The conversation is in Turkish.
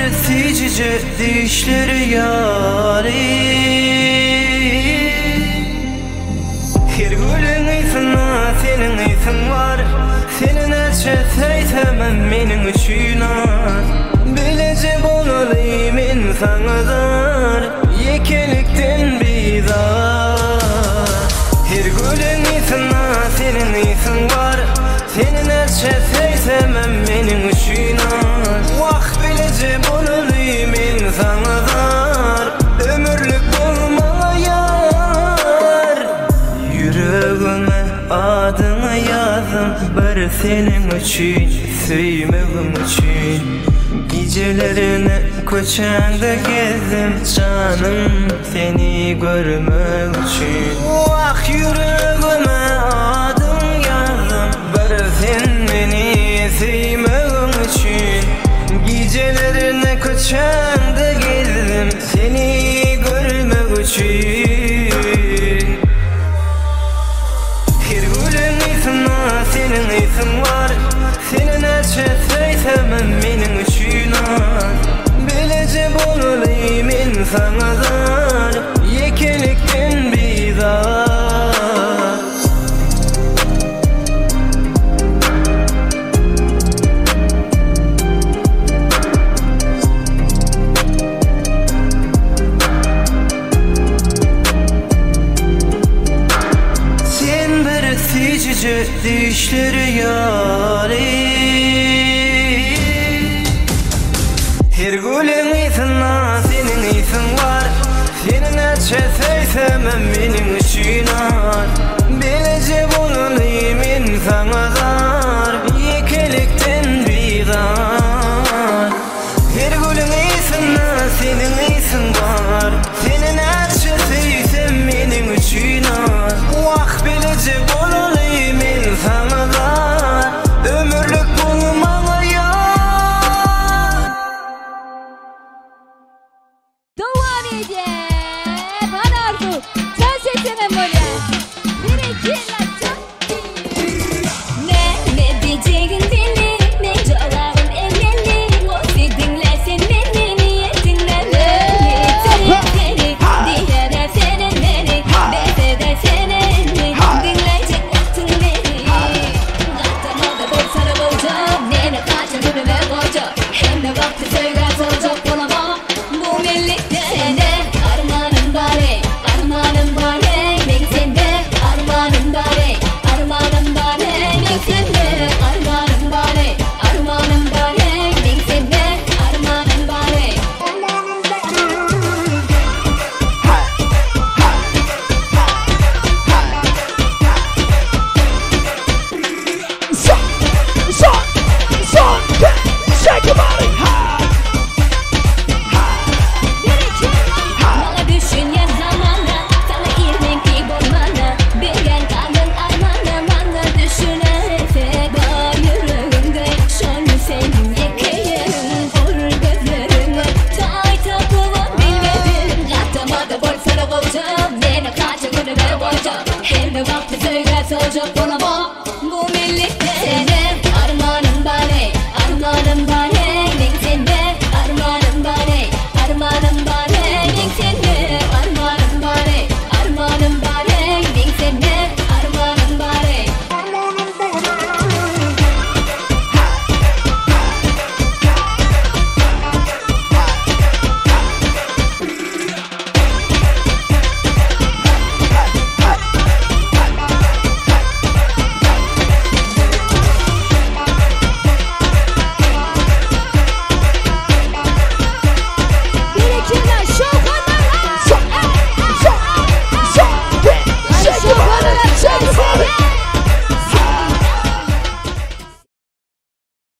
Çemberesice dişleri yari. Her gülün iyisina senin iyisin var. Senin elçe seytemem menin üçün ar. Bilecek olayım insanıdır, yekelikten bizar. Her gülün iyisina senin iyisin var. Senin elçe seytemem menin üçün ar. Vah bilecek olayım insanıdır, ömürlük bulmalı yar. Yüreğime adını yazdım, bir senin için, sevmem için. Gecelerini köçende gezdim, canım seni görmek için. Vah yüreğime adın yazdım, bir sen beni sevmek için. Gecelerini köçende gezdim, seni görmek için. Her gülün iyisina senin iyisin var. Senin elçe seytemem menin üçün ar. Bilecek olayım insanıdır, yekelikten bizar. Çemberesice dişleri yari. Her gülün iyisina senin iyisin var. Senin elçe seytemem menin üçün ar. Bilecek olayım insanıdır, yekelikten bizar. Her gülün iyisina senin iyisin var. Senin elçe seysem menin üçün ar. Vah bilecek olayım insanıdır, ömürlük bulmalı yar. Devam edeyim. Hadi Arzu. Sen seçemem böyle. Bir iki la çok iyi. Ne diyeceğin deli, ne cevabın elleri. O dinlersen beni, niye dinlemeli? Seni diğer senin beni, bezeder senin dinleyecek oktun beni. Katlamada bolsana bolacak, nene kaçın önüme koyacak. Hem de vakti söyler soracak bulama. Bu millikte sende armağanım bari, armağanım bari. Ben sende armağanım bari, armağanım bari. Ben sende armağanım bari, armağanım bari. Ben sende armağanım bari. Bana düşünen zamanda, sana irmek olmana. Bilgen kalın armağanı, bana düşünerse var yüreğimde. Şöyle senin yekeğin, vur gözlerime. Tay takılan bilmedim. Katlamada bolsana bolacak, nene kaçın önüme koyacak. Hem de vakti söyler soracak bana bak.